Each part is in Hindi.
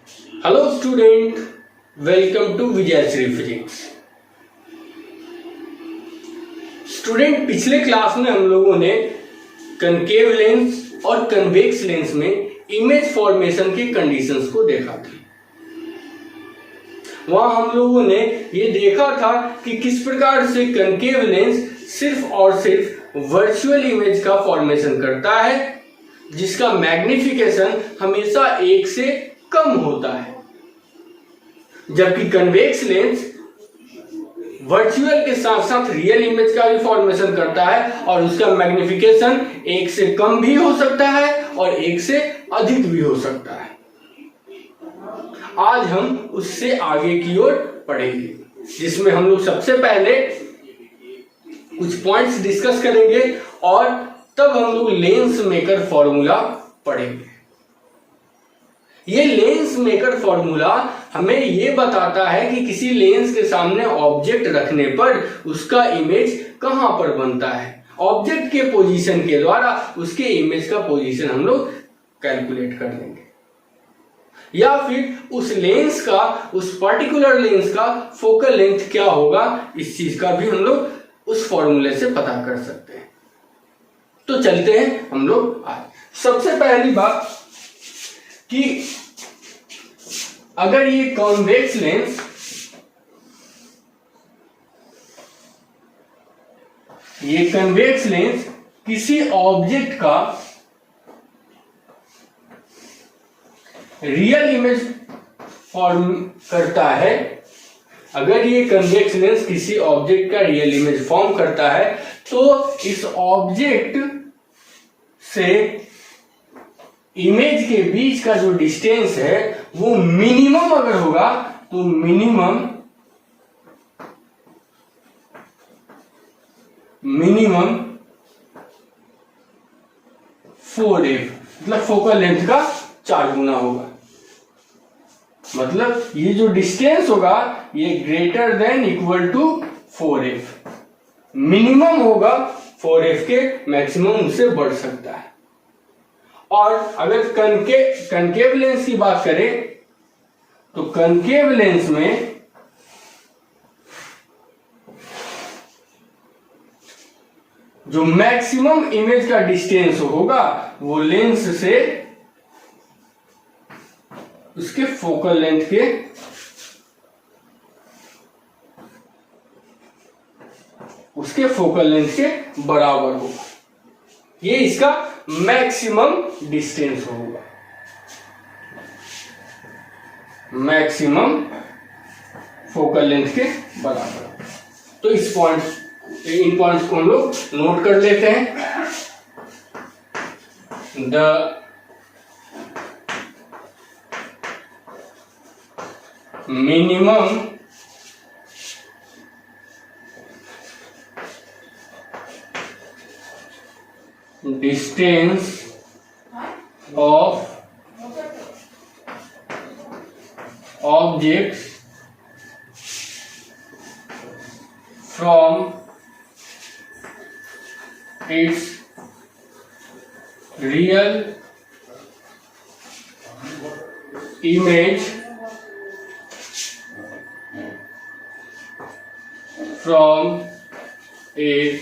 Hello student, welcome to Vijayshree physics. Student, पिछले क्लास में हम लोगों ने कनकेव लेंस और कन्वेक्स लेंस में इमेज फॉर्मेशन की कंडीशंस को देखा था। वहां हम लोगों ने ये देखा था कि किस प्रकार से कनकेव लेंस सिर्फ और सिर्फ वर्चुअल इमेज का फॉर्मेशन करता है, जिसका मैग्निफिकेशन हमेशा 1 से कम होता है, जबकि कन्वेक्स लेंस वर्चुअल के साथ साथ रियल इमेज का भी फॉर्मेशन करता है और उसका मैग्निफिकेशन 1 से कम भी हो सकता है और 1 से अधिक भी हो सकता है। आज हम उससे आगे की ओर पढ़ेंगे, जिसमें हम लोग सबसे पहले कुछ पॉइंट्स डिस्कस करेंगे और तब हम लोग लेंस मेकर फॉर्मूला पढ़ेंगे। ये लेंस मेकर फॉर्मूला हमें ये बताता है कि किसी लेंस के सामने ऑब्जेक्ट रखने पर उसका इमेज कहां पर बनता है। ऑब्जेक्ट के पोजीशन के द्वारा उसके इमेज का पोजीशन हम लोग कैलकुलेट कर लेंगे, या फिर उस लेंस का, उस पर्टिकुलर लेंस का फोकल लेंथ क्या होगा, इस चीज का भी हम लोग उस फॉर्मूले से पता कर सकते हैं। तो चलते हैं हम लोग आज। सबसे पहली बात कि अगर ये कॉन्वेक्स लेंस कन्वेक्स लेंस किसी ऑब्जेक्ट का रियल इमेज फॉर्म करता है, अगर ये कन्वेक्स लेंस किसी ऑब्जेक्ट का रियल इमेज फॉर्म करता है, तो इस ऑब्जेक्ट से इमेज के बीच का जो डिस्टेंस है वो मिनिमम अगर होगा तो मिनिमम 4f, मतलब फोकल लेंथ का 4 गुना होगा। मतलब ये जो डिस्टेंस होगा ये greater than equal to 4f, minimum होगा 4f के, मैक्सिमम उससे बढ़ सकता है। और अगर कनकेव लेंस की बात करें तो कनकेव लेंस में जो मैक्सिमम इमेज का डिस्टेंस होगा वो लेंस से उसके फोकल लेंथ के बराबर होगा। ये इसका मैक्सिमम डिस्टेंस होगा, मैक्सिमम फोकल लेंथ के बराबर। तो इन पॉइंट्स को हम लोग नोट कर लेते हैं। The minimum distance of objects from its real image from a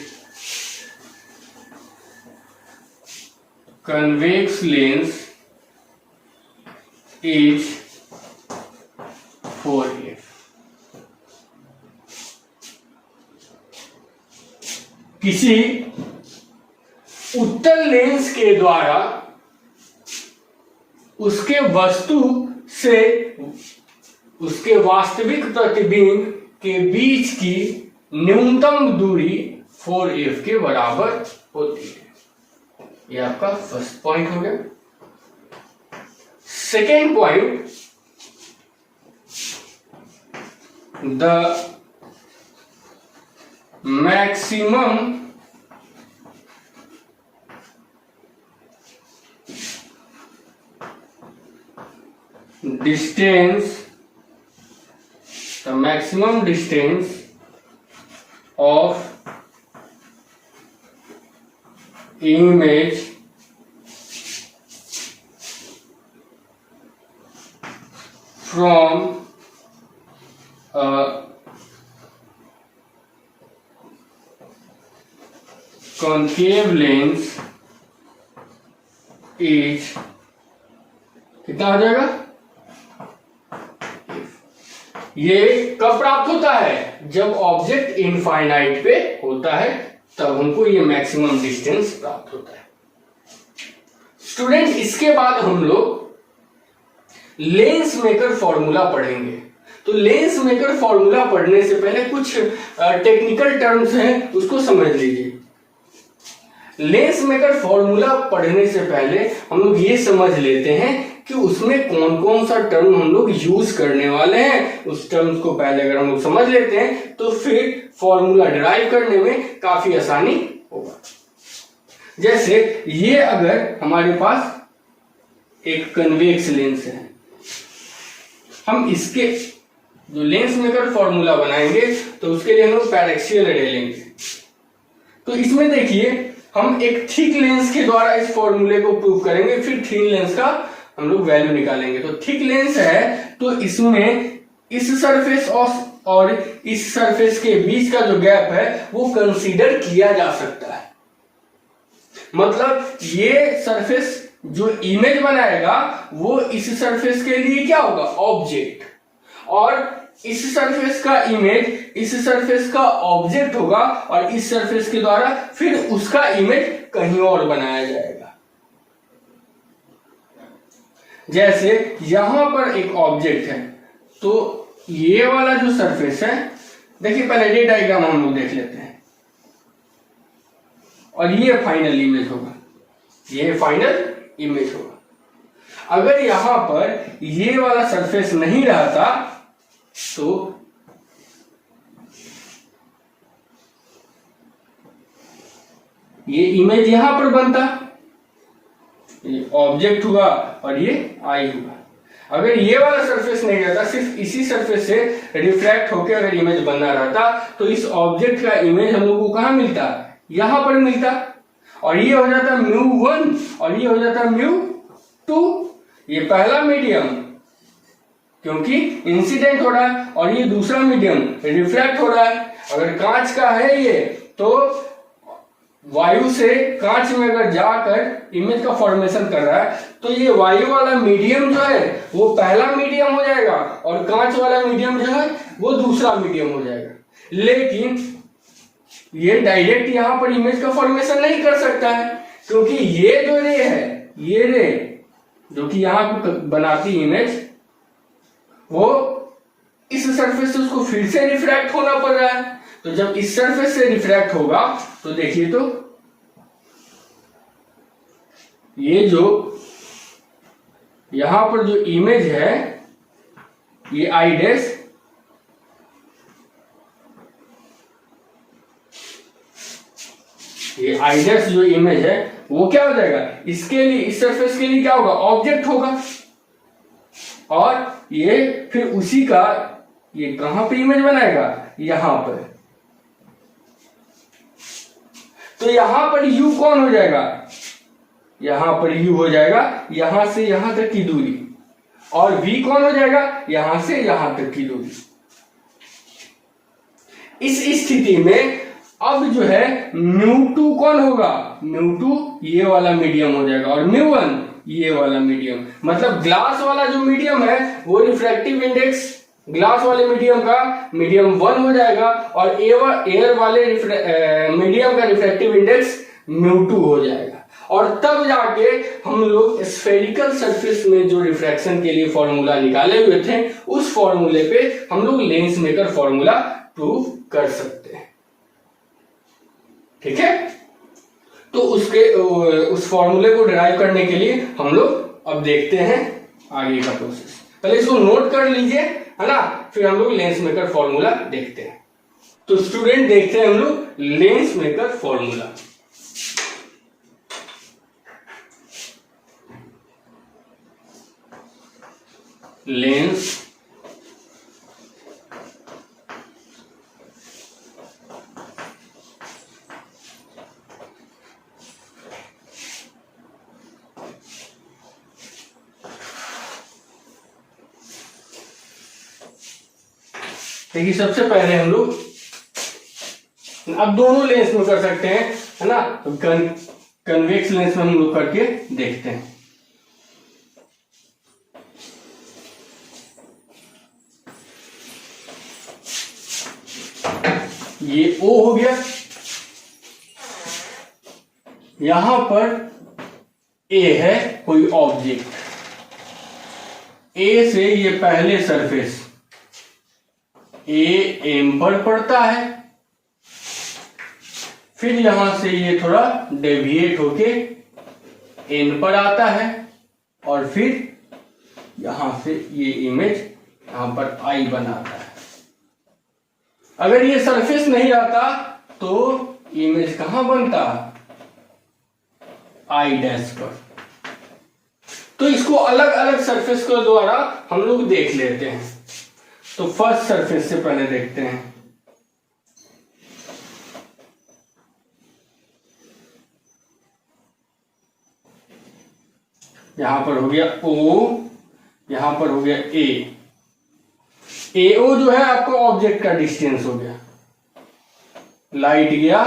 convex lens is 4f। किसी उत्तल लेंस के द्वारा उसके वस्तु से उसके वास्तविक प्रतिबिंब के बीच की न्यूनतम दूरी 4f के बराबर होती है। ये आपका फर्स्ट पॉइंट हो गया। Second point, the maximum distance of image from a concave lens is कितना आ जाएगा? ये कब प्राप्त होता है? जब ऑब्जेक्ट इनफाइनाइट पे होता है, तब हमको ये मैक्सिमम डिस्टेंस प्राप्त होता है। स्टूडेंट, इसके बाद हम लोग लेंस मेकर फॉर्मूला पढ़ेंगे। तो लेंस मेकर फॉर्मूला पढ़ने से पहले कुछ टेक्निकल टर्म्स हैं, उसको समझ लीजिए। लेंस मेकर फॉर्मूला पढ़ने से पहले हम लोग ये समझ लेते हैं कि उसमें कौन कौन सा टर्म हम लोग यूज करने वाले हैं। उस टर्म्स को पहले अगर हम लोग समझ लेते हैं तो फिर फॉर्मूला डिराइव करने में काफी आसानी होगा। जैसे ये अगर हमारे पास एक कन्वेक्स लेंस है, हम इसके जो लेंस मेकर फॉर्मूला बनाएंगे तो उसके लिए हम लोग पैरेक्सियल रे लेंगे। तो इसमें देखिए हम एक थिक लेंस के द्वारा इस फॉर्मूले को प्रूव करेंगे, फिर थिन लेंस का हम लोग वैल्यू निकालेंगे। तो थिक लेंस है तो इसमें इस सरफेस और इस सरफेस के बीच का जो गैप है वो कंसीडर किया जा सकता है। मतलब ये सरफेस जो इमेज बनाएगा वो इस सरफेस के लिए क्या होगा? ऑब्जेक्ट। और इस सरफेस का इमेज इस सरफेस का ऑब्जेक्ट होगा और इस सरफेस के द्वारा फिर उसका इमेज कहीं और बनाया जाएगा। जैसे यहां पर एक ऑब्जेक्ट है, तो ये वाला जो सरफेस है, देखिए पहले ये डायग्राम हम लोग देख लेते हैं, और ये फाइनल इमेज होगा, ये फाइनल इमेज होगा। अगर यहां पर ये वाला सरफेस नहीं रहता तो ये इमेज यहां पर बनता, ये ऑब्जेक्ट हुआ और ये आई हुआ। अगर ये वाला सरफेस नहीं रहता, सिर्फ इसी सरफेस से रिफ्रैक्ट होकर अगर इमेज बनना रहता, तो इस ऑब्जेक्ट का इमेज हम लोग को कहां मिलता? यहां पर मिलता। और ये हो जाता μ1 और ये हो जाता μ2। ये पहला मीडियम क्योंकि इंसिडेंट हो रहा है और ये दूसरा मीडियम रिफ्रैक्ट हो रहा है। अगर कांच का है ये, तो वायु से कांच में अगर जाकर इमेज का फॉर्मेशन कर रहा है, तो ये वायु वाला मीडियम जो है वो पहला मीडियम हो जाएगा और कांच वाला मीडियम जो है वो दूसरा मीडियम हो जाएगा। लेकिन ये डायरेक्ट यहां पर इमेज का फॉर्मेशन नहीं कर सकता है, क्योंकि ये जो रे है, ये रे जो कि यहां बनाती इमेज, वो इस सरफेस से उसको फिर से रिफ्रैक्ट होना पड़ रहा है। तो जब इस सरफेस से रिफ्रैक्ट होगा तो देखिए, तो ये जो यहां पर जो इमेज है, ये आई डैश, ये आई डैश जो इमेज है वो क्या हो जाएगा? इसके लिए, इस सरफेस के लिए क्या होगा? ऑब्जेक्ट होगा। और ये फिर उसी का ये कहां पे इमेज बनाएगा? यहां पर। तो यहां पर u कौन हो जाएगा? यहां पर u हो जाएगा यहां से यहां तक की दूरी, और v कौन हो जाएगा? यहां से यहां तक की दूरी। इस स्थिति में अब जो है μ2 कौन होगा? μ2 ये वाला मीडियम हो जाएगा और μ1 ये वाला मीडियम। मतलब ग्लास वाला जो मीडियम है वो रिफ्रैक्टिव इंडेक्स ग्लास वाले मीडियम का मीडियम 1 हो जाएगा और एयर वाले मीडियम का रिफ्रैक्टिव इंडेक्स μ2 हो जाएगा। और तब जाके हम लोग स्फेरिकल सरफेस में जो रिफ्रैक्शन के लिए फॉर्मूला निकाले हुए थे, उस फॉर्मूले पे हम लोग लेंस मेकर फॉर्मूला प्रूव कर सकते हैं। ठीक है, तो उस फॉर्मूले को डिराइव करने के लिए हम लोग अब देखते हैं आगे का प्रोसेस। पहले इसको नोट कर लीजिए, है ना, फिर हम लोग लेंस मेकर फॉर्मूला देखते हैं। तो स्टूडेंट देखते हैं हम लोग लेंस मेकर फॉर्मूला। लेंस देखिए सबसे पहले हम लोग अब दोनों लेंस में कर सकते हैं, है ना। तो कन्वेक्स लेंस में हम लोग करके देखते हैं। ये O हो गया, यहां पर A है कोई ऑब्जेक्ट, A से ये पहले सरफेस A M पर पड़ता है, फिर यहां से ये थोड़ा डेविएट होके N पर आता है, और फिर यहां से ये इमेज यहां पर I बनाता है। अगर ये सरफेस नहीं आता तो इमेज कहां बनता, I डैश पर। तो इसको अलग अलग सरफेस के द्वारा हम लोग देख लेते हैं। तो फर्स्ट सरफेस से पहले देखते हैं। यहां पर हो गया O, यहां पर हो गया A। AO जो है आपको ऑब्जेक्ट का डिस्टेंस हो गया, लाइट गया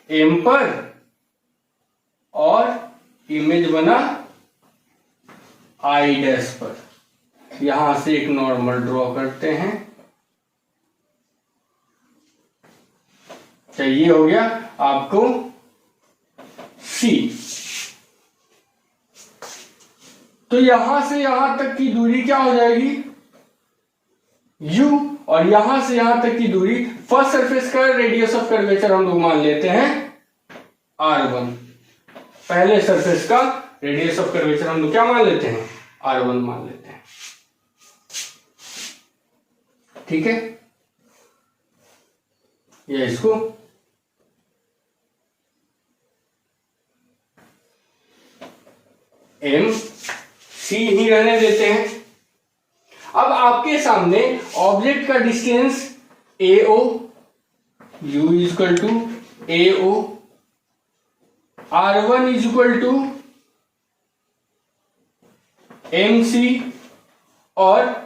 M पर और इमेज बना I डैश पर। यहां से एक नॉर्मल ड्रॉ करते हैं। ये हो गया आपको C। तो यहां से यहां तक की दूरी क्या हो जाएगी, U, और यहां से यहां तक की दूरी, फर्स्ट सरफेस का रेडियस ऑफ कर्वेचर हम लोग मान लेते हैं R1। पहले सरफेस का रेडियस ऑफ कर्वेचर हम लोग क्या मान लेते हैं, R1 मान लेते हैं। ठीक है, ये इसको M C ही रहने देते हैं। अब आपके सामने ऑब्जेक्ट का distance AO, U is equal to AO, R1 is equal to MC, और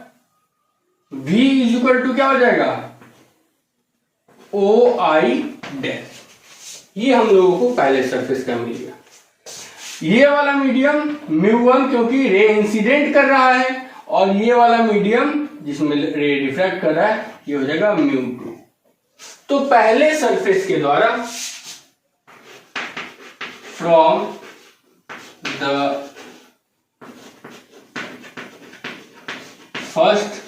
V इज इक्वल टू क्या हो जाएगा, OI डैश। ये हम लोगों को पहले सरफेस का मिल गया। ये वाला मीडियम μ1 क्योंकि रे इंसिडेंट कर रहा है, और ये वाला मीडियम जिसमें रे रिफ्रैक्ट कर रहा है ये हो जाएगा μ2। तो पहले सरफेस के द्वारा फ्रॉम द फर्स्ट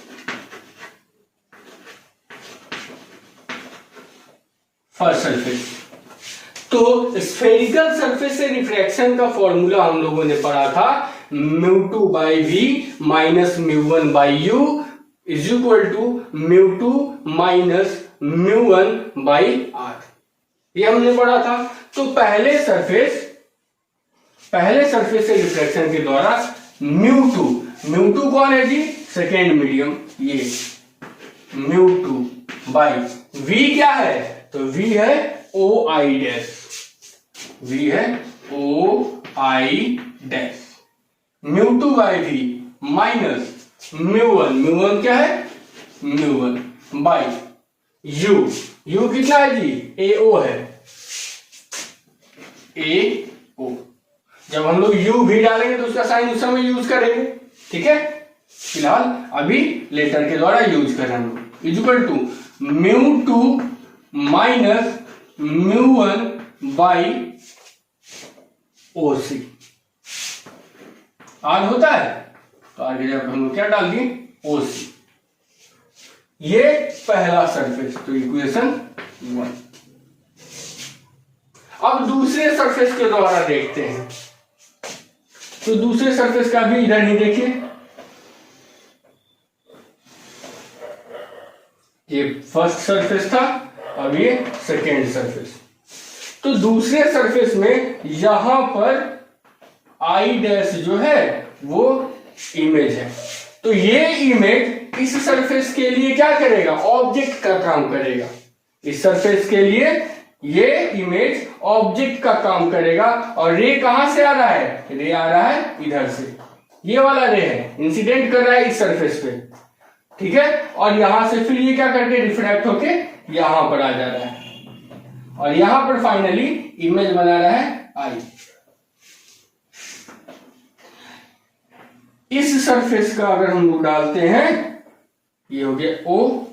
सरफेस, तो स्फेरिकल सरफेस से रिफ्रैक्शन का फॉर्मूला हम लोगों ने पढ़ा था μ2 by v minus μ1 by u is equal to μ2 minus μ1 by R. ये हमने पढ़ा था। तो पहले सरफेस से रिफ्रैक्शन के द्वारा μ2 कौन है जी, सेकेंड मीडियम, ये μ2 बाई v क्या है, तो v है OI डैश, v है OI dash, μ2 by v minus μ1 क्या है, μ1 बाई u कितना है जी, AO है, AO। जब हम लोग u भी डालेंगे तो उसका साइन उस समय यूज करेंगे। ठीक है, फिलहाल अभी लेटर के द्वारा यूज कर रहे हैं। Is equal to μ2 minus μ1 by OC। R होता है तो आगे जब हम लोग क्या डाल दिए, OC। ये पहला सरफेस, तो इक्वेशन 1। अब दूसरे सरफेस के द्वारा देखते हैं। तो दूसरे सरफेस का भी इधर ही देखिए, ये फर्स्ट सरफेस था, अब ये सेकेंड सरफेस। तो दूसरे सरफेस में यहां पर आई डैश जो है वो इमेज है। तो ये इमेज इस सरफेस के लिए क्या करेगा, ऑब्जेक्ट का काम करेगा। इस सरफेस के लिए ये इमेज ऑब्जेक्ट का काम करेगा। और रे कहां से आ रहा है, रे आ रहा है इधर से, ये वाला रे है, इंसिडेंट कर रहा है इस सरफेस पे। ठीक है, और यहां से फिर ये क्या करके रिफ्रैक्ट होके यहां पर आ जा रहा है और यहां पर फाइनली इमेज बना रहा है आई। इस सरफेस का अगर हम लोग डालते हैं, ये हो गया O,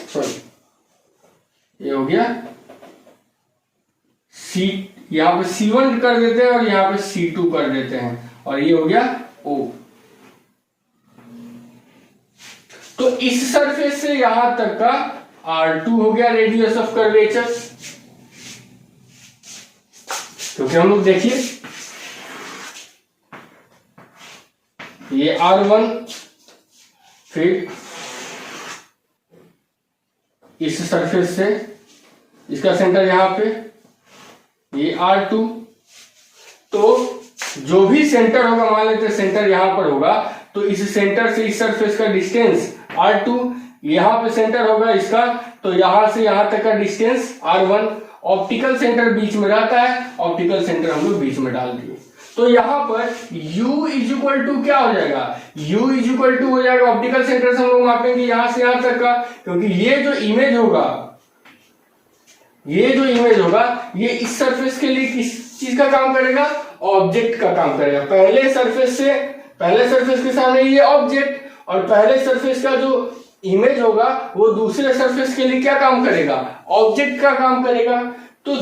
सॉरी ये हो गया C, यहां पे C1 कर देते हैं और यहां पे C2 कर देते हैं और ये हो गया O। तो इस सरफेस से यहां तक का R2 हो गया रेडियस ऑफ कर्वेचर, क्योंकि हम लोग देखिए ये R1, फिर इस सरफेस से इसका सेंटर यहां पे ये R2, तो जो भी सेंटर होगा, मान लेते हैं सेंटर यहां पर होगा, तो इस सेंटर से इस सरफेस का डिस्टेंस R2, यहां पे सेंटर होगा इसका, तो यहां से यहां तक का डिस्टेंस R1। ऑप्टिकल सेंटर बीच में रहता है, ऑप्टिकल सेंटर हम लोग बीच में डाल दिए, तो यहां पर U इज इक्वल टू क्या हो जाएगा, U इज इक्वल टू हो जाएगा ऑप्टिकल सेंटर से हम लोग मापेंगे यहां से यहां तक का, क्योंकि ये जो इमेज होगा, ये इस सरफेस के लिए किस चीज का काम करेगा, ऑब्जेक्ट का काम करेगा। पहले सरफेस के सामने ये ऑब्जेक्ट, और पहले सरफेस का जो इमेज होगा वो दूसरे सरफेस के लिए क्या काम करेगा, ऑब्जेक्ट का काम करेगा। तो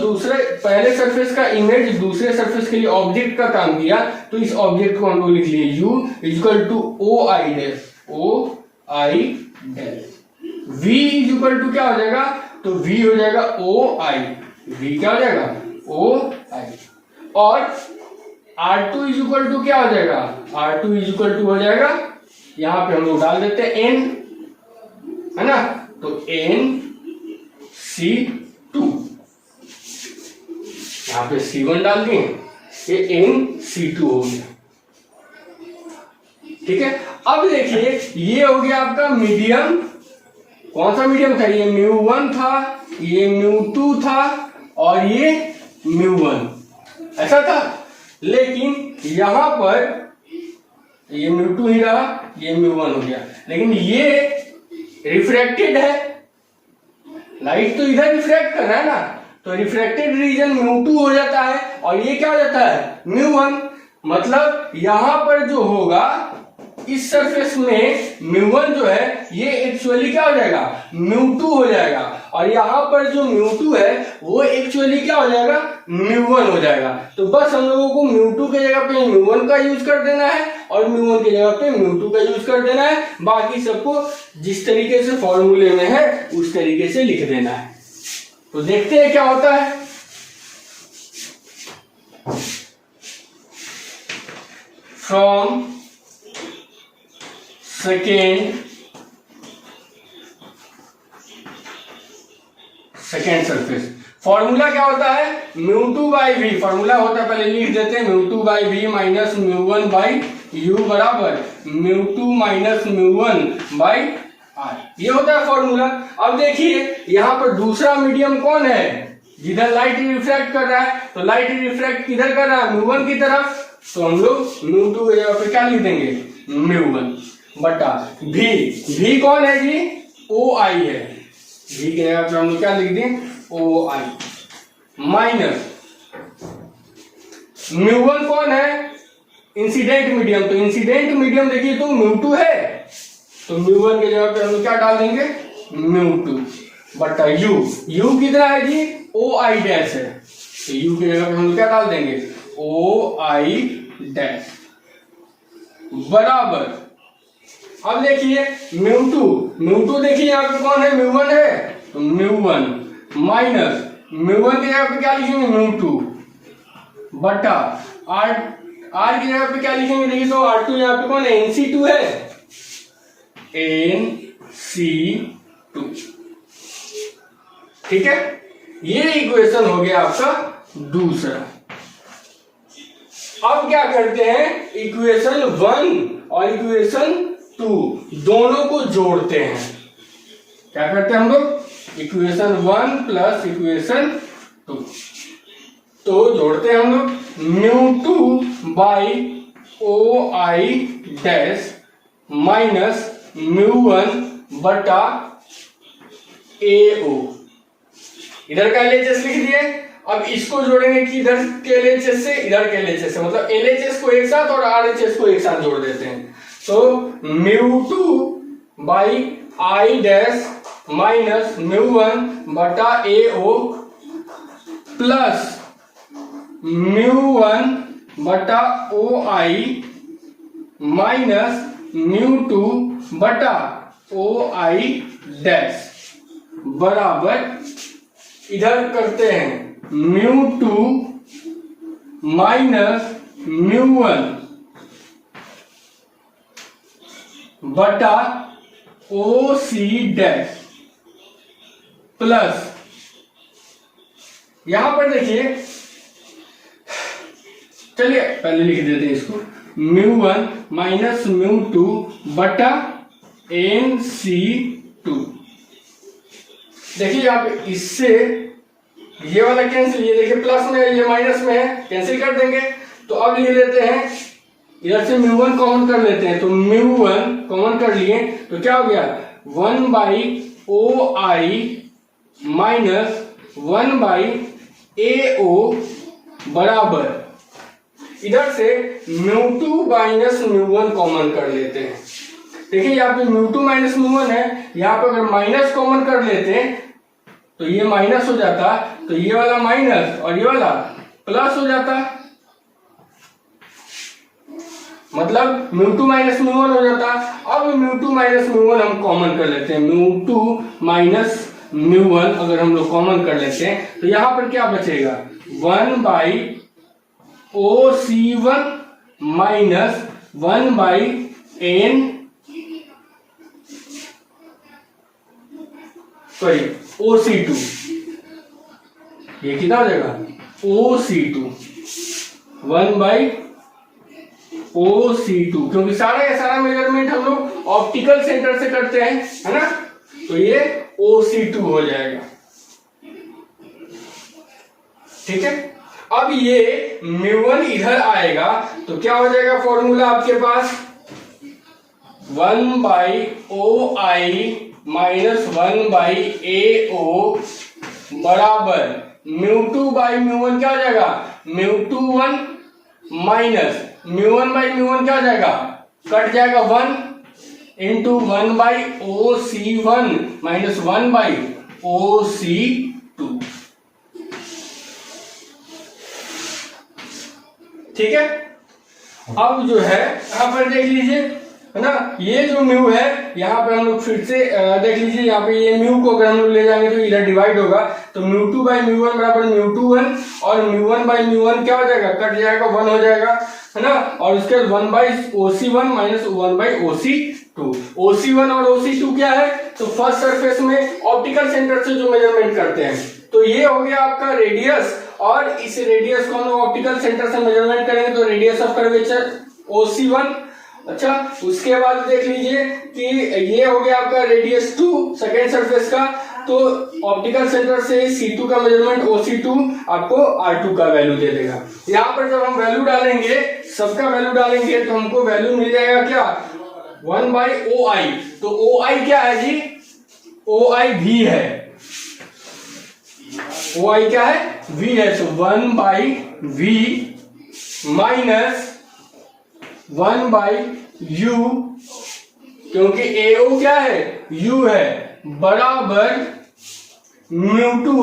पहले सरफेस का इमेज दूसरे सरफेस के लिए ऑब्जेक्ट का काम किया, तो इस ऑब्जेक्ट को हम लोग लिख लिए U equal to OI dash, V is equal to क्या हो जाएगा, तो V हो जाएगा OI, V क्या हो जाएगा OI, और R2 इज इक्वल टू क्या हो जाएगा, R2 इज इक्वल टू हो जाएगा, यहां पे हम लोग डाल देते हैं N, है ना, तो NC2, यहां पे C1 डाल दिए, ये NC2 हो गया। ठीक है, अब देखिए ये हो गया आपका मीडियम, कौन सा मीडियम था, ये μ1 था, ये μ2 था और ये μ1, ऐसा था। लेकिन यहां पर ये μ2 ही रहा, ये μ1 हो गया, लेकिन ये रिफ्रैक्टेड है, लाइट तो इधर रिफ्रैक्ट कर रहा है ना, तो रिफ्रैक्टेड रीजन μ2 हो जाता है और ये क्या हो जाता है μ1। मतलब यहां पर जो होगा इस सरफेस में μ1 जो है ये एक्चुअली क्या हो जाएगा, μ2 हो जाएगा, और यहां पर जो μ2 है वो एक्चुअली क्या हो जाएगा, μ1 हो जाएगा। तो बस हम लोगों को μ2 की जगह पे μ1 का यूज कर देना है और μ1 की जगह पे μ2 का यूज कर देना है, बाकी सबको जिस तरीके से फॉर्मूले में है उस तरीके से लिख देना है। तो देखते हैं क्या होता है। फ्रॉम सेकेंड सरफेस, फॉर्मूला क्या होता है, μ2/v, फॉर्मूला होता है, पहले लिख देते हैं, μ2/v माइनस μ1/u बराबर μ2 माइनस μ1/r, ये होता है फॉर्मूला। अब देखिए यहां पर दूसरा मीडियम कौन है, जिधर लाइट रिफ्रैक्ट कर रहा है, तो लाइट रिफ्रैक्ट किधर कर रहा है, μ1 की तरफ, तो हम लोग μ2 की जगह पे क्या लिख देंगे, μ1 बटा v कौन है जी, OI है, v की जगह पे हम लोग क्या लिख दें, OI माइनस μ1 कौन है, इंसिडेंट मीडियम, तो इंसिडेंट मीडियम देखिए तो μ2 है, तो μ1 की जगह पे हम लोग क्या डाल देंगे, μ2 बटा u कितना है जी, OI डैश है, तो u की जगह पे हम लोग क्या डाल देंगे, OI डैश बराबर, अब देखिए μ2 देखिए यहाँ पे कौन है, μ1 है, तो μ1 माइनस μ1 की जगह पे क्या लिखेंगे, μ2 बटा r की जगह पे क्या लिखेंगे, देखिए तो R2 यहाँ पे कौन है, NC2 है, NC2, ठीक है, ये इक्वेशन हो गया आपका दूसरा। अब क्या करते हैं, इक्वेशन 1 और इक्वेशन 2 दोनों को जोड़ते हैं। क्या करते हैं हम लोग, इक्वेशन 1 प्लस इक्वेशन 2, तो जोड़ते हैं हम लोग, μ2 by O I dash minus μ1/AO। इधर का LHS लिख दिए। अब इसको जोड़ेंगे कि इधर के LHS से इधर के LHS से, मतलब LHS को एक साथ और RHS को एक साथ जोड़ देते हैं। तो μ2/I dash minus μ1/AO plus μ1/OI minus μ2/OI dash बराबर, इधर करते हैं μ2 माइनस μ1/OC डैश प्लस, यहां पर देखिए, चलिए पहले लिख देते हैं इसको, μ1 माइनस μ2/NC2। देखिए आप इससे ये वाला कैंसिल, ये देखिए प्लस में ये माइनस में है, कैंसिल कर देंगे। तो अब लिख लेते हैं, इधर से μ1 कॉमन कर लेते हैं। तो μ1 कॉमन कर लिए तो क्या हो गया, 1/OI माइनस 1/AO बराबर, इधर से μ2 माइनस μ1 कॉमन कर लेते हैं। देखिए यहाँ पे μ2 माइनस μ1 है, यहाँ पे अगर माइनस कॉमन कर लेते हैं तो ये माइनस हो जाता, तो ये वाला माइनस और ये वाला प्लस हो जाता, मतलब μ2 माइनस μ1 हो जाता। अब μ2 माइनस μ1 हम कॉमन कर लेते हैं, μ2 माइनस μ1 अगर हम लोग कॉमन कर लेते हैं तो यहां पर क्या बचेगा, 1/OC1 माइनस 1/OC2। ये कितना हो जाएगा, OC2, 1/OC2, क्योंकि सारा का सारा मेजरमेंट हम लोग ऑप्टिकल सेंटर से करते हैं, है ना, तो ये OC2 हो जाएगा। ठीक है, अब ये μ1 इधर आएगा तो क्या हो जाएगा फॉर्मूला आपके पास, 1/OI माइनस 1/AO बराबर μ2/μ1 क्या हो जाएगा, μ2 माइनस μ1/μ1 क्या हो जाएगा, कट जाएगा 1 इंटू 1/OC1 माइनस 1/OC2। ठीक है, अब जो है यहां पर देख लीजिए, है ना, ये जो म्यू है यहाँ पे हम लोग फिर से देख लीजिए, यहाँ पे ये म्यू को अगर हम लोग ले जाएंगे तो इधर डिवाइड होगा, तो μ2/μ1 बराबर μ2 और μ1/μ1 क्या हो जाएगा, कट जाएगा 1 हो जाएगा, है ना, और उसके बाद 1/OC1 माइनस 1/OC2। OC1 और OC2 क्या है, तो फर्स्ट सरफेस में ऑप्टिकल सेंटर से जो मेजरमेंट करते हैं, तो ये हो गया आपका रेडियस, और इस रेडियस को हम लोग ऑप्टिकल सेंटर से मेजरमेंट करेंगे तो रेडियस ऑफ कर्वेचर OC1। अच्छा, उसके बाद देख लीजिए कि ये हो गया आपका रेडियस 2 सेकेंड सरफेस का, तो ऑप्टिकल सेंटर से C2 का मेजरमेंट OC2 आपको R2 का वैल्यू दे देगा। यहाँ पर जब हम वैल्यू डालेंगे, सबका वैल्यू डालेंगे तो हमको वैल्यू मिल जाएगा क्या, 1/OI। तो OI क्या है जी, OI V है, OI क्या है, V है, तो 1/V माइनस 1/U, क्योंकि AO क्या है, U है, बराबर μ2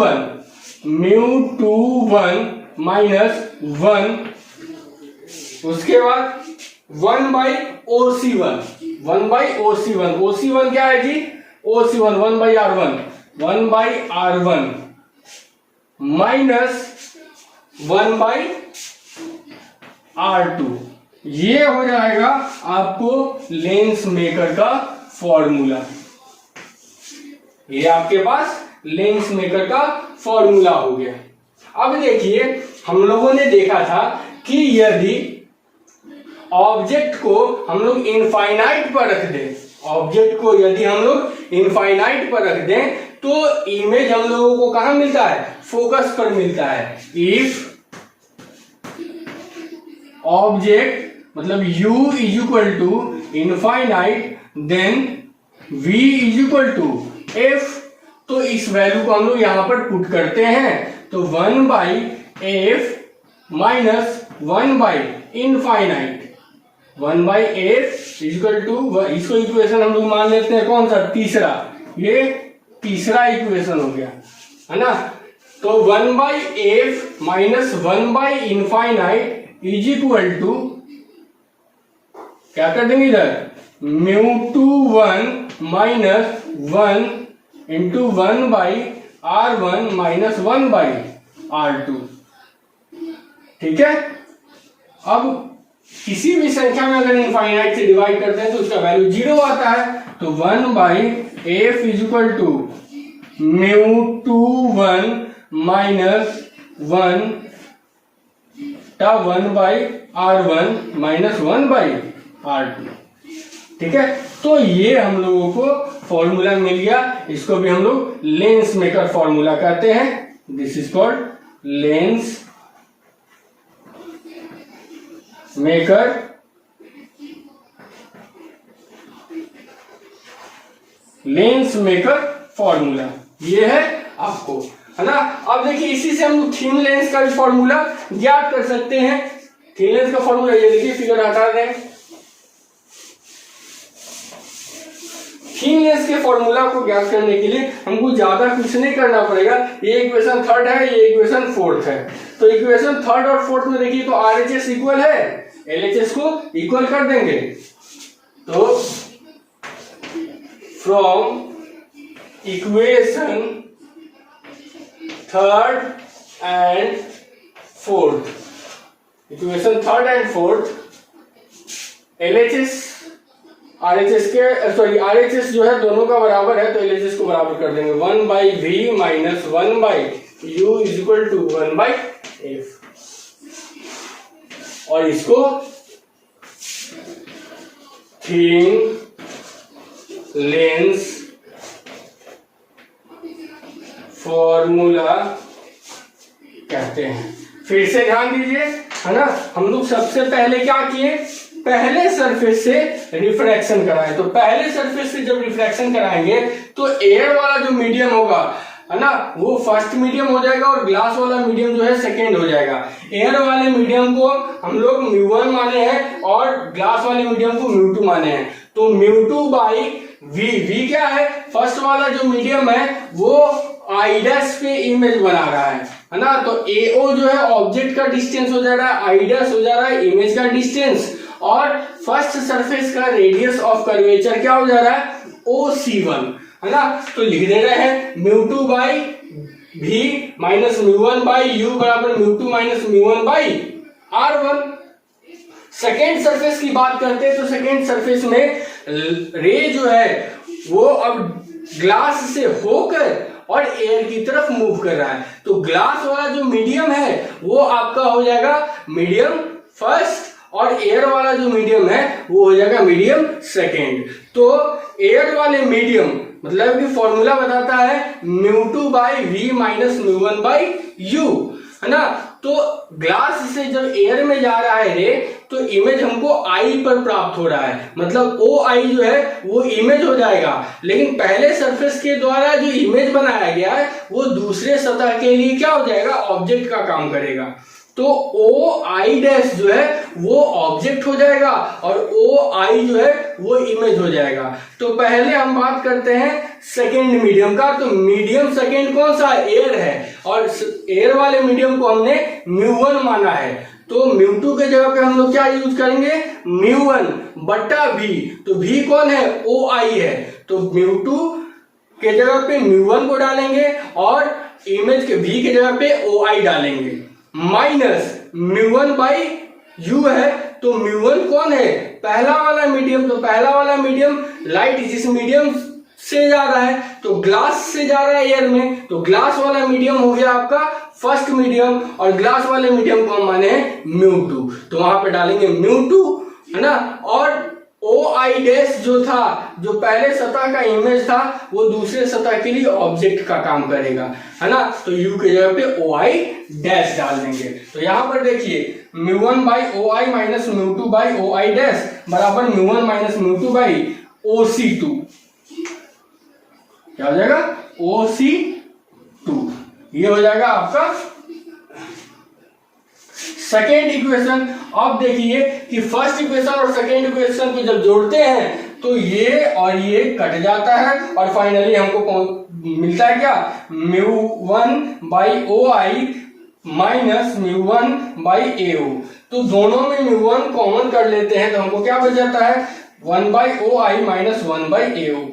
माइनस 1, उसके बाद 1/OC1, OC1 क्या है जी, OC1 1/R1 माइनस 1/R2। ये हो जाएगा आपको लेंस मेकर का फॉर्मूला, ये आपके पास लेंस मेकर का फॉर्मूला हो गया। अब देखिए, हम लोगों ने देखा था कि यदि ऑब्जेक्ट को हम लोग इनफाइनाइट पर रख दें, ऑब्जेक्ट को यदि हम लोग इनफाइनाइट पर रख दें तो इमेज हम लोगों को कहां मिलता है, फोकस पर मिलता है। इफ ऑब्जेक्ट मतलब u is equal to infinite then v is equal to f। तो इस वैल्यू को हम लोग यहां पर पुट करते हैं, तो 1/f minus infinite 1/f equal to, इसको इक्वेशन हम लोग मान लेते हैं कौन सा, तीसरा, ये तीसरा इक्वेशन हो गया है ना। तो 1/f minus infinite is equal to क्या कर देंगे इधर, μ21 minus 1 into 1/r1 minus 1/r2। ठीक है। अब किसी भी संख्या में अगर इनफाइनाइट से डिवाइड करते हैं तो उसका वैल्यू 0 आता है, तो 1/f is equal to μ21 minus 1 टा 1/r1 माइनस 1/r2। ठीक है। तो ये हम लोगों को फॉर्मूला मिल गया, इसको भी हम लोग लेंस मेकर फॉर्मूला कहते हैं। This is called lens maker formula, ये है आपको, है ना। अब देखिए इसी से हम थिन लेंस का भी फॉर्मूला ज्ञात कर सकते हैं। थिन लेंस का फॉर्मूला ये देखिए, फिगर हटा दें। थिन लेंस के फॉर्मूला को ज्ञात करने के लिए हमको ज्यादा कुछ नहीं करना पड़ेगा। ये इक्वेशन थर्ड है, ये इक्वेशन फोर्थ है। तो इक्वेशन थर्ड और फोर्थ में देखिए तो RHS इक्वल है, LHS को इक्वल कर देंगे। तो from equation third and fourth, equation third and fourth, LHS RHS के RHS जो है दोनों का बराबर है, तो LHS को बराबर कर देंगे 1/v minus 1/u is equal to 1/f। और इसको थिन लेंस फॉर्मूला कहते हैं। फिर से ध्यान दीजिए, है ना। हम लोग सबसे पहले क्या किए, पहले सरफेस से रिफ्रैक्शन कराएं। तो पहले सरफेस से जब रिफ्रैक्शन कराएंगे तो एयर वाला जो मीडियम होगा, है ना, वो फर्स्ट मीडियम हो जाएगा और ग्लास वाला मीडियम जो है सेकेंड हो जाएगा। एयर वाले मीडियम को हम लोग μ1 माने हैं और ग्लास वाले मीडियम को μ2 माने हैं। तो μ2/v, v क्या है, फर्स्ट वाला जो मीडियम है वो I' पे इमेज बना रहा है ना। तो AO जो है ऑब्जेक्ट का डिस्टेंस हो जा रहा है, I' हो जा रहा है इमेज का डिस्टेंस, और फर्स्ट सरफेस का रेडियस ऑफ कर्वेचर क्या हो जा रहा है, OC1, है ना। तो लिख दे रहे हैं μ2/v माइनस μ1/u बराबर μ2 माइनस μ1/r1। सेकेंड सरफेस की बात करते हैं तो सेकेंड सरफेस में रे जो है वो अब ग्लास से होकर और एयर की तरफ मूव कर रहा है। तो ग्लास वाला जो मीडियम है वो आपका हो जाएगा मीडियम फर्स्ट, और एयर वाला जो मीडियम है वो हो जाएगा मीडियम सेकेंड। तो एयर वाले मीडियम मतलब कि फॉर्मूला बताता है μ2/v माइनस μ1/u, है ना। तो ग्लास से जब एयर में जा रहा है रे, तो इमेज हमको आई पर प्राप्त हो रहा है, मतलब ओ आई जो है वो इमेज हो जाएगा। लेकिन पहले सरफेस के द्वारा जो इमेज बनाया गया है वो दूसरे सतह के लिए क्या हो जाएगा, ऑब्जेक्ट का काम करेगा। तो ओ आई डैश जो है वो ऑब्जेक्ट हो जाएगा और ओ आई जो है वो इमेज हो जाएगा। तो पहले हम बात करते हैं सेकेंड मीडियम का। तो मीडियम सेकेंड कौन सा, एयर है, और एयर वाले मीडियम को हमने μ1 माना है। तो μ2 के जगह पे हम लोग क्या यूज करेंगे, μ1/v। तो v कौन है, ओ आई है। तो μ2 के जगह पे μ1 को डालेंगे और इमेज के v के जगह पे ओ आई डालेंगे, माइनस μ1/u है। तो μ1 कौन है, पहला वाला मीडियम। तो पहला वाला मीडियम लाइट जिस मीडियम से जा रहा है, तो ग्लास से जा रहा है एयर में, तो ग्लास वाला मीडियम हो गया आपका फर्स्ट मीडियम, और ग्लास वाले मीडियम को हम माने हैं μ2। तो वहां पे डालेंगे μ2, है ना। और ओ OI डैश जो था, जो पहले सतह का इमेज था, वो दूसरे सतह के लिए ऑब्जेक्ट का काम करेगा, है ना। तो U की जगह पे OI डैश डाल देंगे। तो यहाँ पर देखिए μ1 by OI minus μ2 by OI dash बराबर μ1 माइनस μ2 बाई OC2। क्या हो जाएगा? OC2। ये हो जाएगा आपका सेकेंड इक्वेशन। अब देखिए कि फर्स्ट इक्वेशन और सेकेंड इक्वेशन को जब जोड़ते हैं तो ये और ये कट जाता है और फाइनली हमको मिलता है क्या? μ1 by OI minus μ1 by AO। तो दोनों में μ1 कॉमन कर लेते हैं तो हमको क्या बच जाता है? 1 by OI minus 1 by AO।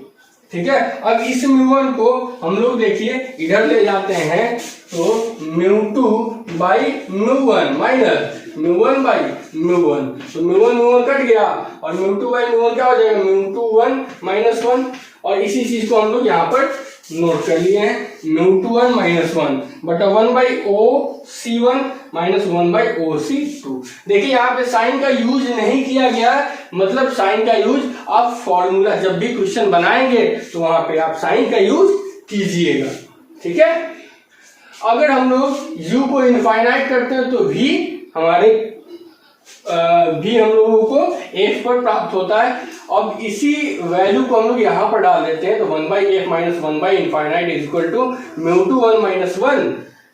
ठीक है। अब इस μ1 को हम लोग देखिए इधर ले जाते हैं तो μ2 बाई μ1 माइनस μ1 बाई μ1। तो μ1 कट गया और μ2 बाई μ1 क्या हो जाएगा? μ2 माइनस 1। और इसी चीज को हम लोग यहाँ पर नोट कर लिए हैं, μ2 माइनस 1 बटा 1 by OC1 minus 1 by OC2। देखिए यहाँ पे साइन का यूज नहीं किया गया, मतलब साइन का यूज आप फॉर्मूला जब भी क्वेश्चन बनाएंगे तो वहां पे आप साइन का यूज कीजिएगा। ठीक है। अगर हम लोग u को इनफाइनाइट करते हैं तो भी हमारे भी हम लोगों को f पर प्राप्त होता है। अब इसी वैल्यू को हम लोग यहाँ पर डाल देते हैं तो 1 by F minus 1 by infinite is equal to μ2 1 minus 1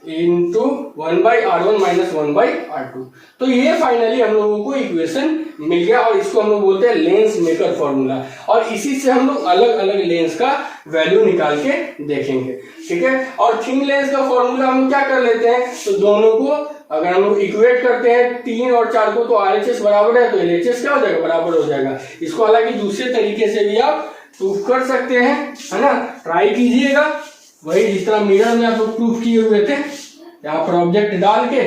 into 1 by R1 minus 1 by R2। तो ये फाइनली हम लोगों को इक्वेशन मिल गया और इसको हम लोग बोलते हैं लेंस मेकर फॉर्मूला। और इसी से हम लोग अलग अलग लेंस का वैल्यू निकाल के देखेंगे। ठीक है। और थिन लेंस का फॉर्मूला हम क्या कर लेते हैं तो दोनों को अगर हम लोग इक्वेट करते हैं 3 और 4 को तो RHS बराबर है तो LHS क्या हो जाएगा? बराबर हो जाएगा। इसको हालांकि दूसरे तरीके से भी आप प्रूफ कर सकते हैं, है ना। ट्राई कीजिएगा वही जिस तरह मिरर में आप लोग प्रूफ किए हुए थे, यहाँ पर ऑब्जेक्ट डाल के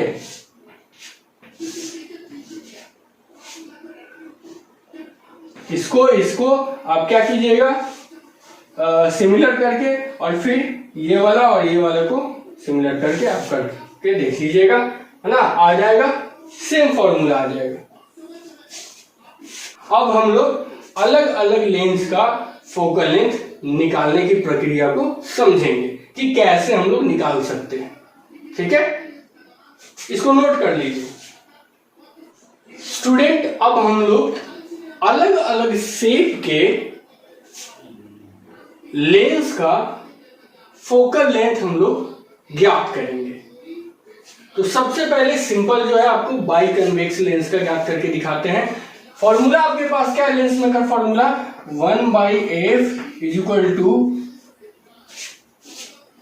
इसको आप क्या कीजिएगा? सिमिलर करके और फिर ये वाला और ये वाले को सिमिलर करके आप करके देख लीजिएगा, है ना। आ जाएगा, सेम फॉर्मूला आ जाएगा। अब हम लोग अलग अलग लेंस का फोकल लेंथ निकालने की प्रक्रिया को समझेंगे कि कैसे हम लोग निकाल सकते हैं। ठीक है। इसको नोट कर लीजिए स्टूडेंट। अब हम लोग अलग अलग शेप के लेंस का फोकल लेंथ हम लोग ज्ञात करेंगे। तो सबसे पहले सिंपल जो है आपको बाई कन्वेक्स लेंस का ज्ञात करके दिखाते हैं। फॉर्मूला आपके पास क्या है lens maker formula? 1 by F is equal to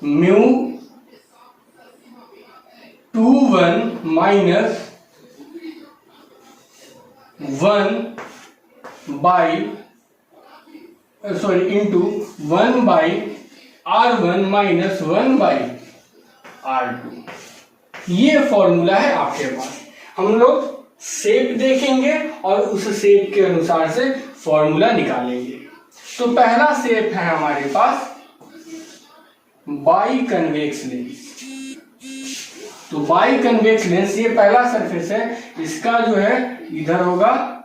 μ21 minus 1 by into 1 by R1 minus 1 by R2। ये फॉर्मूला है आपके पास। हम लोग शेप देखेंगे और उस शेप के अनुसार से फॉर्मूला निकालेंगे। तो पहला शेप है हमारे पास बाई कन्वेक्स लेंस। तो बाई कन्वेक्स लेंस ये पहला सरफेस है, इसका जो है इधर होगा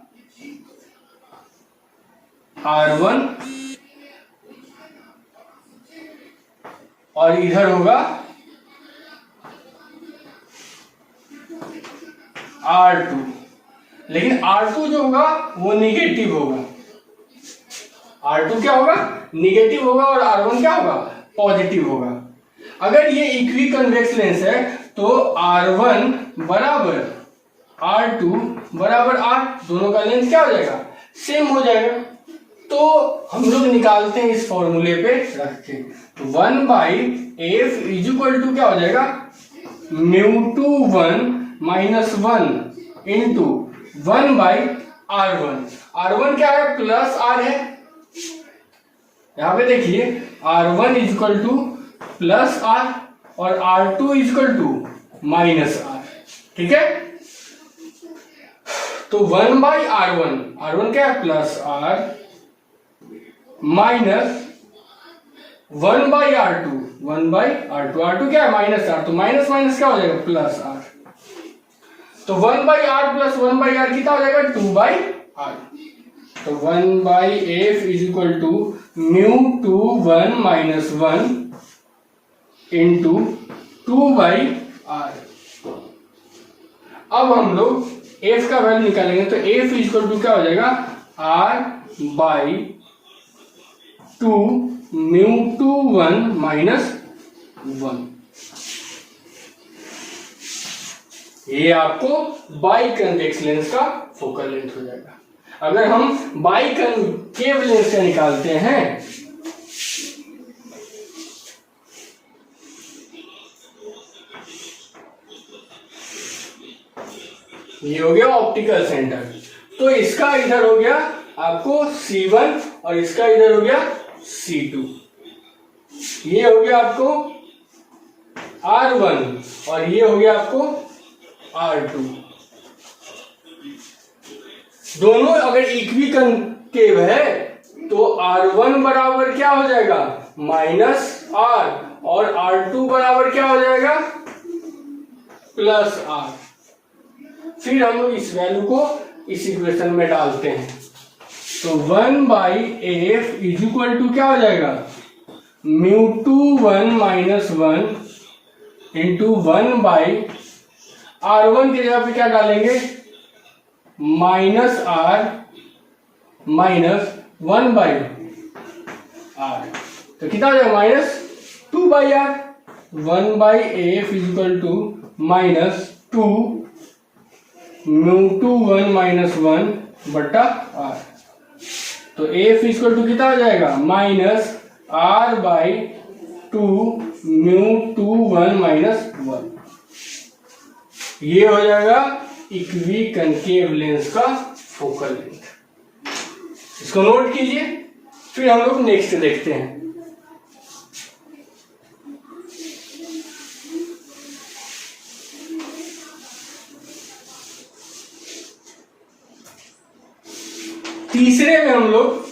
R1 और इधर होगा R2। लेकिन R2 जो होगा वो निगेटिव होगा। R2 क्या होगा? निगेटिव होगा और R1 क्या होगा? पॉजिटिव होगा। अगर ये इक्वी कन्वेक्स लेंस है तो R1 बराबर R2 बराबर R, दोनों का लेंथ क्या हो जाएगा? सेम हो जाएगा। तो हम लोग निकालते हैं इस फॉर्मूले पे रख के। तो 1 by F is equal to क्या हो जाएगा? μ21 minus 1 into 1 by R1। R1 क्या है? प्लस R है। यहां पे देखिए R1 is equal to plus R और R2 is equal to minus R। ठीक है। तो 1 बाई R1 क्या है? Plus R minus 1 by R2 क्या है? Minus R। तो माइनस माइनस क्या हो जाएगा? Plus R। तो 1 by R plus 1 by R कितना हो जाएगा? 2 बाई R। तो 1/f is equal to μ(2)(1 - 1) into 2/r। अब हम लोग f का वैल्यू निकालेंगे, तो f इज इक्वल टू क्या हो जाएगा, r/2 μ(2)(1 - 1। ये आपको बाई कन्वेक्स लेंस का फोकल लेंथ हो जाएगा। अगर हम बाई कनकेव लेंस का निकालते हैं, ये हो गया ऑप्टिकल सेंटर, तो इसका इधर हो गया आपको C1 और इसका इधर हो गया C2। ये हो गया आपको R1 और ये हो गया आपको R2। दोनों अगर इक्वी कनकेव है तो R1 बराबर क्या हो जाएगा, -r, और R2 बराबर क्या हो जाएगा, +r। फिर हम लोग इस वैल्यू को इस इक्वेशन में डालते हैं, तो 1/f इज इक्वल टू क्या हो जाएगा, μ(2)(1 - 1) इंटू 1/r1 की जगह पे क्या डालेंगे, -r - 1/r, तो कितना हो जाएगा, -2/r। 1/f is equal to -2 μ(2)(1 - 1) बटा r। तो f इक्वल टू कितना हो जाएगा, -r/2 μ(2)(1 - 1। ये हो जाएगा इक्वी कनकेव लेंस का फोकल लेंथ। इसको नोट कीजिए। फिर हम लोग नेक्स्ट देखते हैं। तीसरे में हम लोग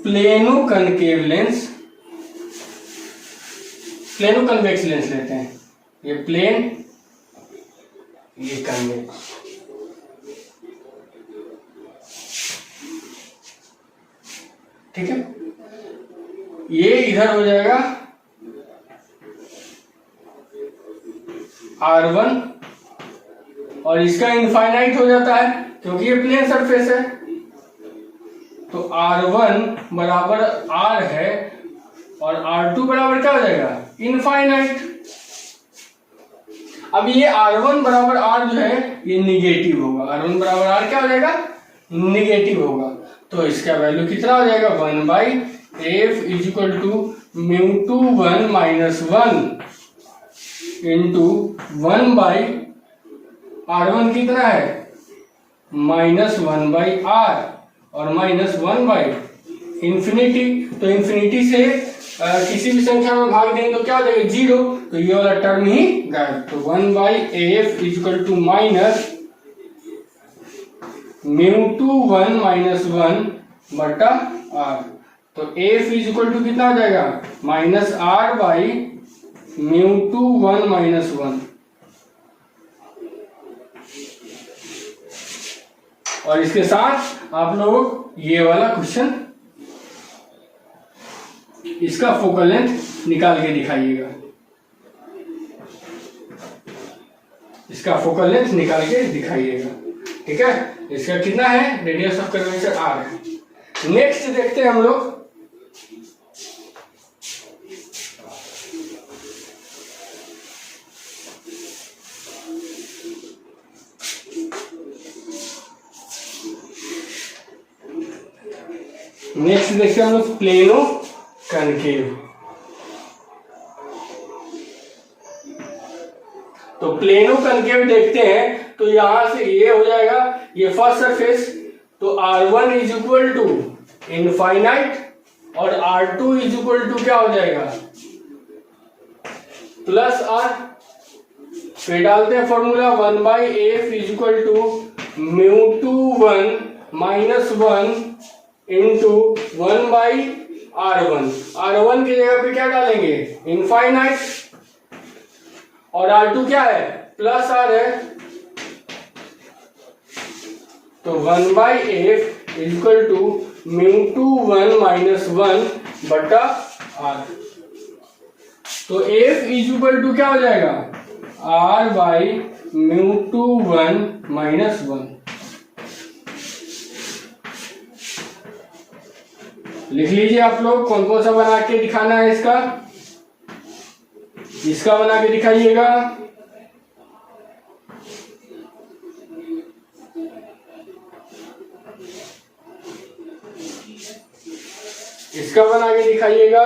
plano concave lens, plano convex lens लेते हैं। ये प्लेन, ये कन्वेक्स। ठीक है, ये इधर हो जाएगा R1 और इसका इनफाइनाइट हो जाता है क्योंकि ये प्लेन सरफेस है। तो R1 बराबर R है और R2 बराबर क्या हो जाएगा, इनफाइनाइट। अब ये R1 बराबर R जो है ये निगेटिव होगा। R1 बराबर R क्या हो जाएगा, निगेटिव होगा। तो इसका वैल्यू कितना हो जाएगा, 1/f is equal to μ(2)(1 - 1) into 1/R1 कितना है, -1/r और -1/इंफिनिटी। तो इंफिनिटी से किसी भी संख्या में भाग देंगे तो क्या हो जाएगा, 0। तो ये वाला टर्म ही गायब। तो 1/f इज इक्वल टू -μ(2)(1 - 1) बटा r। तो f इज इक्वल टू कितना हो जाएगा, -r/μ(2)(1 - 1। और इसके साथ आप लोग ये वाला क्वेश्चन, इसका फोकल लेंथ निकाल के दिखाइएगा। इसका फोकल लेंथ निकाल के दिखाइएगा। ठीक है, इसका कितना है, रेडियस ऑफ कर्वेचर r है। नेक्स्ट देखते हैं हम लोग देखते हैं हम लोग प्लेनो कनकेव। तो प्लेनो कनकेव देखते हैं तो यहां से ये हो जाएगा, ये फर्स्ट सरफेस। तो R1 is equal to infinite और R2 इज इक्वल टू क्या हो जाएगा, +r। फिर डालते हैं formula, 1/f is equal to μ(2)(1 - 1) into 1/R1। R1 की जगह पे क्या डालेंगे, इनफाइनाइट, और R2 क्या है, +r है। तो 1/f इक्वल टू μ2 1 - 1 बटा r। तो f इक्वल टू क्या हो जाएगा, r बाई μ2 1 - 1। लिख लीजिए आप लोग कौन कौन सा बना के दिखाना है। इसका बना के दिखाइएगा, इसका बना के दिखाइएगा,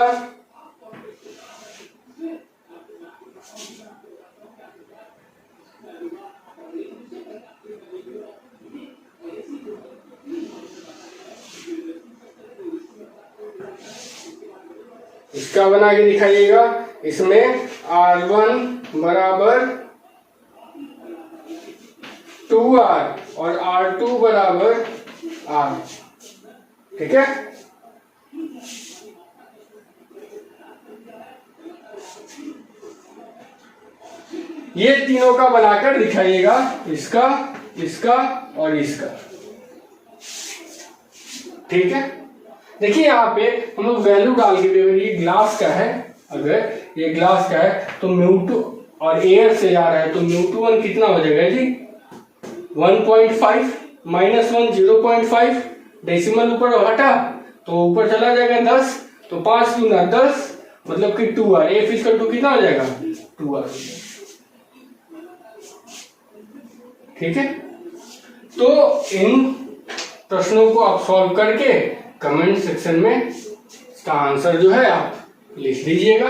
इसका बना के दिखाइएगा। इसमें R1 बराबर 2R और R2 बराबर R, ठीक है। ये तीनों का बनाकर दिखाइएगा, इसका, इसका और इसका, ठीक है। देखिए यहाँ पे हम लोग वैल्यू डाल के, ये ग्लास का है, अगर ये ग्लास का है तो μ2 और एयर से जा रहा है तो μ2 कितना हो जाएगा जी, 1.5 -1 0.5, डेसिमल ऊपर हटा तो ऊपर चला जाएगा 10, तो 5 दूना 10 मतलब कि 2R। f इक्वल टू कितना हो जाएगा, 2R, ठीक है। तो इन प्रश्नों को आप सॉल्व करके कमेंट सेक्शन में इसका आंसर जो है आप लिख दीजिएगा।